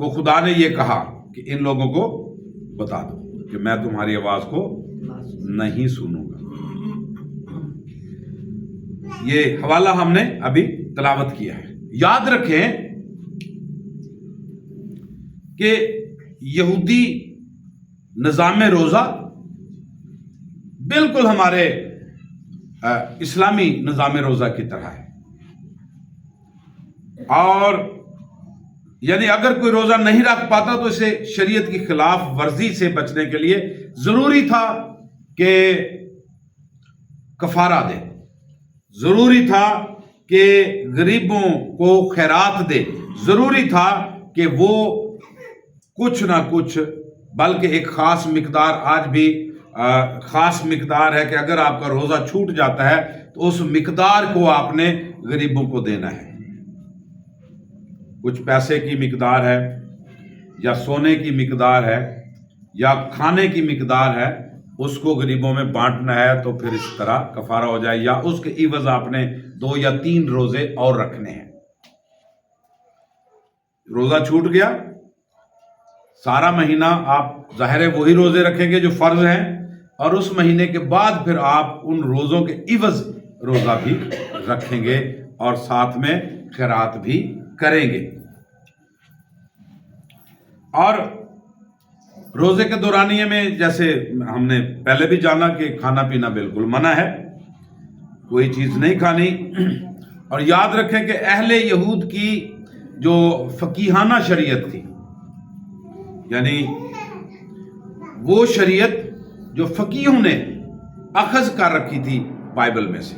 کو خدا نے یہ کہا کہ ان لوگوں کو بتا دو کہ میں تمہاری آواز کو نہیں سنوں گا۔ یہ حوالہ ہم نے ابھی تلاوت کیا ہے۔ یاد رکھیں کہ یہودی نظام روزہ بالکل ہمارے اسلامی نظام روزہ کی طرح ہے، اور یعنی اگر کوئی روزہ نہیں رکھ پاتا تو اسے شریعت کی خلاف ورزی سے بچنے کے لیے ضروری تھا کہ کفارہ دے، ضروری تھا کہ غریبوں کو خیرات دے، ضروری تھا کہ وہ کچھ نہ کچھ، بلکہ ایک خاص مقدار، آج بھی خاص مقدار ہے کہ اگر آپ کا روزہ چھوٹ جاتا ہے تو اس مقدار کو آپ نے غریبوں کو دینا ہے۔ کچھ پیسے کی مقدار ہے یا سونے کی مقدار ہے یا کھانے کی مقدار ہے، اس کو غریبوں میں بانٹنا ہے، تو پھر اس طرح کفارہ ہو جائے، یا اس کے عوض آپ نے 2 یا 3 روزے اور رکھنے ہیں۔ روزہ چھوٹ گیا، سارا مہینہ آپ ظاہر ہے وہی روزے رکھیں گے جو فرض ہیں، اور اس مہینے کے بعد پھر آپ ان روزوں کے عوض روزہ بھی رکھیں گے اور ساتھ میں خیرات بھی کریں گے۔ اور روزے کے دورانیے میں جیسے ہم نے پہلے بھی جانا کہ کھانا پینا بالکل منع ہے، کوئی چیز نہیں کھانی۔ اور یاد رکھیں کہ اہل یہود کی جو فقیہانہ شریعت تھی، یعنی وہ شریعت جو فقیہوں نے اخذ کر رکھی تھی بائبل میں سے،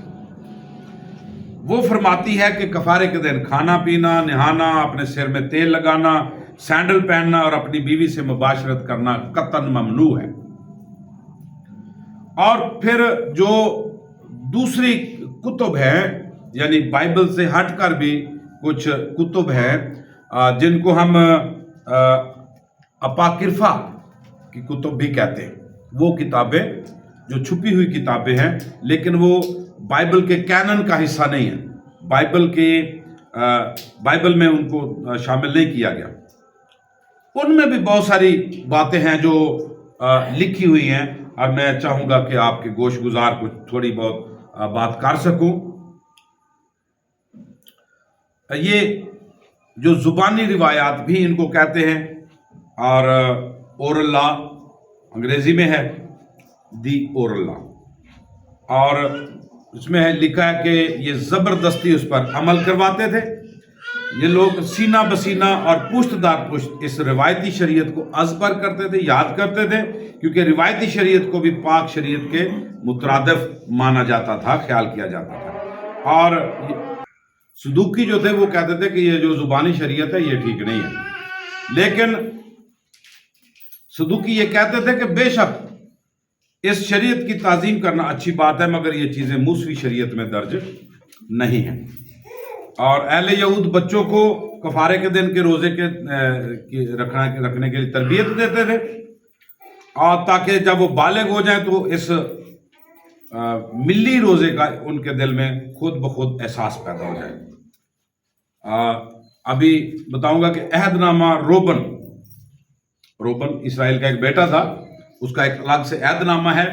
وہ فرماتی ہے کہ کفارے کے دن کھانا پینا، نہانا، اپنے سر میں تیل لگانا، سینڈل پہننا اور اپنی بیوی سے مباشرت کرنا قطعاً ممنوع ہے۔ اور پھر جو دوسری کتب ہیں، یعنی بائبل سے ہٹ کر بھی کچھ کتب ہیں جن کو ہم اپاکرفا کی کتب بھی کہتے ہیں، وہ کتابیں جو چھپی ہوئی کتابیں ہیں لیکن وہ بائبل کے کینن کا حصہ نہیں ہے، بائبل میں ان کو شامل نہیں کیا گیا۔ ان میں بھی بہت ساری باتیں ہیں جو لکھی ہوئی ہیں، اور میں چاہوں گا کہ آپ کے گوش گزار کچھ تھوڑی بہت بات کر سکوں۔ یہ جو زبانی روایات بھی ان کو کہتے ہیں، اور اورل لا انگریزی میں ہے، دی اورل لا، اور اس میں لکھا ہے کہ یہ زبردستی اس پر عمل کرواتے تھے۔ یہ لوگ سینہ بسینہ اور پشت دار پشت اس روایتی شریعت کو ازبر کرتے تھے، یاد کرتے تھے، کیونکہ روایتی شریعت کو بھی پاک شریعت کے مترادف مانا جاتا تھا، خیال کیا جاتا تھا۔ اور صدوقی جو تھے وہ کہتے تھے کہ یہ جو زبانی شریعت ہے یہ ٹھیک نہیں ہے، لیکن صدوقی یہ کہتے تھے کہ بے شک اس شریعت کی تعظیم کرنا اچھی بات ہے، مگر یہ چیزیں موسوی شریعت میں درج نہیں ہیں۔ اور اہل یہود بچوں کو کفارے کے دن کے روزے کے رکھنے کے لیے تربیت دیتے تھے، اور تاکہ جب وہ بالغ ہو جائیں تو اس ملی روزے کا ان کے دل میں خود بخود احساس پیدا ہو جائے۔ ابھی بتاؤں گا کہ عہد نامہ روبن اسرائیل کا ایک بیٹا تھا، اس کا ایک الگ سے عہد نامہ ہے۔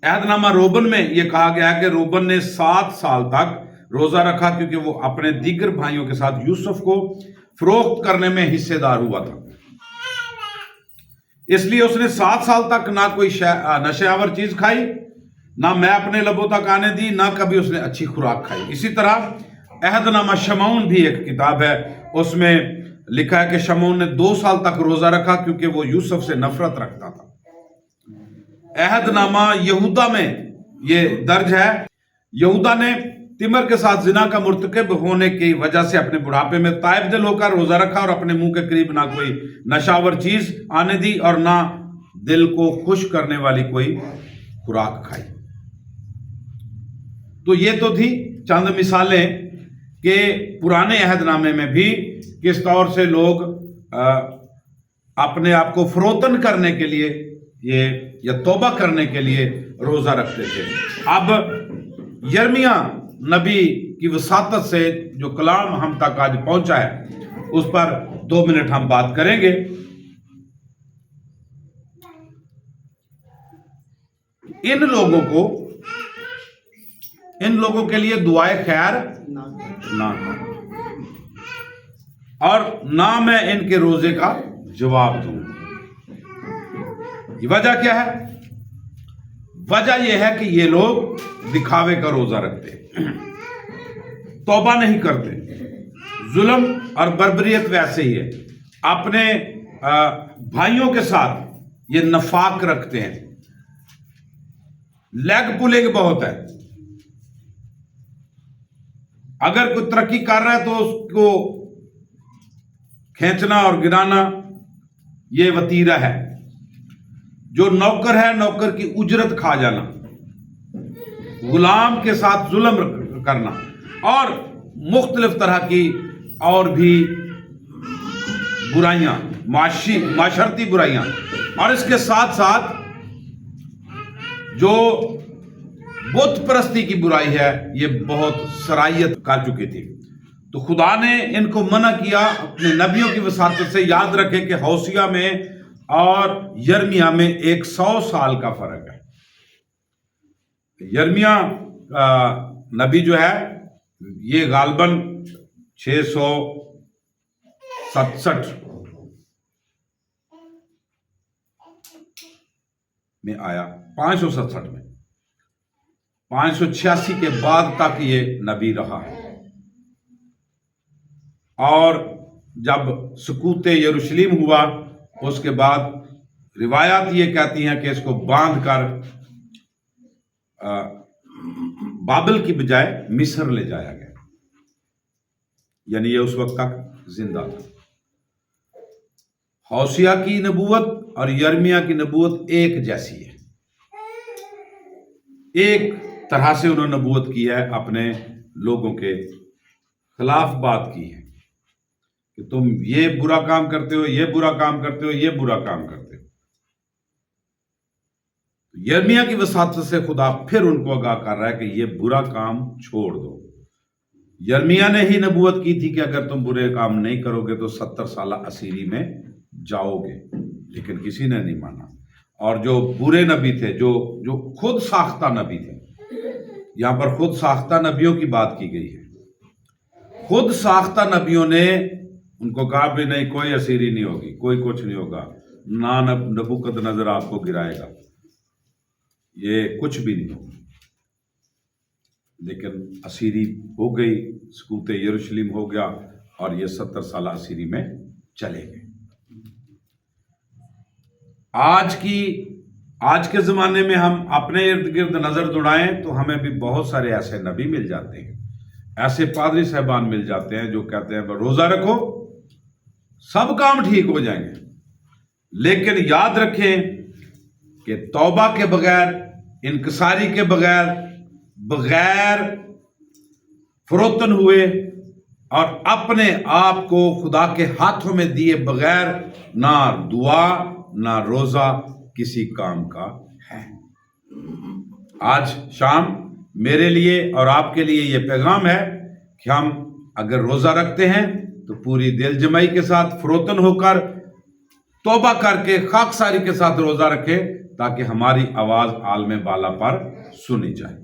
عہد نامہ روبن میں یہ کہا گیا ہے کہ روبن نے 7 سال تک روزہ رکھا، کیونکہ وہ اپنے دیگر بھائیوں کے ساتھ یوسف کو فروخت کرنے میں حصے دار ہوا تھا، اس لیے اس نے 7 سال تک نہ کوئی نشے آور چیز کھائی، نہ میں اپنے لبوں تک آنے دی، نہ کبھی اس نے اچھی خوراک کھائی۔ اسی طرح عہد نامہ شمعون بھی ایک کتاب ہے، اس میں لکھا ہے کہ شمعون نے 2 سال تک روزہ رکھا کیونکہ وہ یوسف سے نفرت رکھتا تھا۔ عہد نامہ یہودا میں یہ درج ہے، یہودا نے تمر کے ساتھ زنا کا مرتکب ہونے کی وجہ سے اپنے بڑھاپے میں تائب دل ہو کر روزہ رکھا، اور اپنے منہ کے قریب نہ کوئی نشاور چیز آنے دی اور نہ دل کو خوش کرنے والی کوئی خوراک کھائی۔ تو یہ تو تھی چند مثالیں کہ پرانے عہد نامے میں بھی کس طور سے لوگ اپنے آپ کو فروتن کرنے کے لیے یا توبہ کرنے کے لیے روزہ رکھتے تھے۔ اب یرمیہ نبی کی وساطت سے جو کلام ہم تک آج پہنچا ہے، اس پر 2 منٹ ہم بات کریں گے. ان لوگوں کے لیے دعائے خیر نہ کرو اور نہ میں ان کے روزے کا جواب دوں. یہ وجہ کیا ہے؟ وجہ یہ ہے کہ یہ لوگ دکھاوے کا روزہ رکھتے، توبہ نہیں کرتے. ظلم اور بربریت ویسے ہی ہے. اپنے بھائیوں کے ساتھ یہ نفاق رکھتے ہیں. لیگ پولنگ بہت ہے. اگر کوئی ترقی کر رہا ہے تو اس کو کھینچنا اور گرانا یہ وتیرہ ہے. جو نوکر ہے نوکر کی اجرت کھا جانا، غلام کے ساتھ ظلم کرنا اور مختلف طرح کی اور بھی برائیاں، معاشرتی برائیاں. اور اس کے ساتھ ساتھ جو بت پرستی کی برائی ہے یہ بہت سرایت کر چکی تھی. تو خدا نے ان کو منع کیا اپنے نبیوں کی وساطت سے. یاد رکھیں کہ ہوسیہ میں اور یرمیہ میں 100 سال کا فرق ہے. یرمیہ نبی جو ہے یہ غالباً 667 میں آیا، 567 میں، 586 کے بعد تک یہ نبی رہا ہے. اور جب سقوط یروشلم ہوا اس کے بعد روایات یہ کہتی ہیں کہ اس کو باندھ کر بابل کی بجائے مصر لے جایا گیا. یعنی یہ اس وقت تک زندہ تھا. ہوسیہ کی نبوت اور یرمیہ کی نبوت ایک جیسی ہے. ایک طرح سے انہوں نے نبوت کی ہے، اپنے لوگوں کے خلاف بات کی ہے کہ تم یہ برا کام کرتے ہو، یہ برا کام کرتے ہو، یہ برا کام کرتے ہو. یرمیہ کی وساطت سے خدا پھر ان کو آگاہ کر رہا ہے کہ یہ برا کام چھوڑ دو. یرمیہ نے ہی نبوت کی تھی کہ اگر تم برے کام نہیں کرو گے تو 70 سالہ اسیری میں جاؤ گے، لیکن کسی نے نہیں مانا. اور جو برے نبی تھے، جو خود ساختہ نبی تھے، یہاں پر خود ساختہ نبیوں کی بات کی گئی ہے. خود ساختہ نبیوں نے ان کو کہا بھی نہیں، کوئی اسیری نہیں ہوگی، کوئی کچھ نہیں ہوگا، نہ نبوکد نظر آپ کو گرائے گا، یہ کچھ بھی نہیں ہوگا. لیکن اسیری ہو گئی، سقوط یروشلم ہو گیا اور یہ 70 سالہ اسیری میں چلے گئے. آج کے زمانے میں ہم اپنے ارد گرد نظر دوڑائیں تو ہمیں بھی بہت سارے ایسے نبی مل جاتے ہیں، ایسے پادری صاحبان مل جاتے ہیں جو کہتے ہیں روزہ رکھو سب کام ٹھیک ہو جائیں گے. لیکن یاد رکھیں کہ توبہ کے بغیر، انکساری کے بغیر فروتن ہوئے اور اپنے آپ کو خدا کے ہاتھوں میں دیے بغیر نہ دعا نہ روزہ کسی کام کا ہے. آج شام میرے لیے اور آپ کے لیے یہ پیغام ہے کہ ہم اگر روزہ رکھتے ہیں تو پوری دل جمعی کے ساتھ فروتن ہو کر توبہ کر کے خاکساری کے ساتھ روزہ رکھے تاکہ ہماری آواز عالم بالا پر سنی جائے.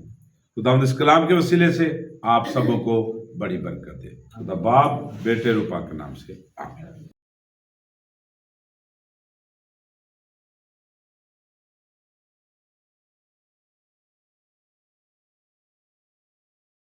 خداوند اس کلام کے وسیلے سے آپ سبوں کو بڑی برکت دے. خدا باپ بیٹے روح پاک کے نام سے آمین.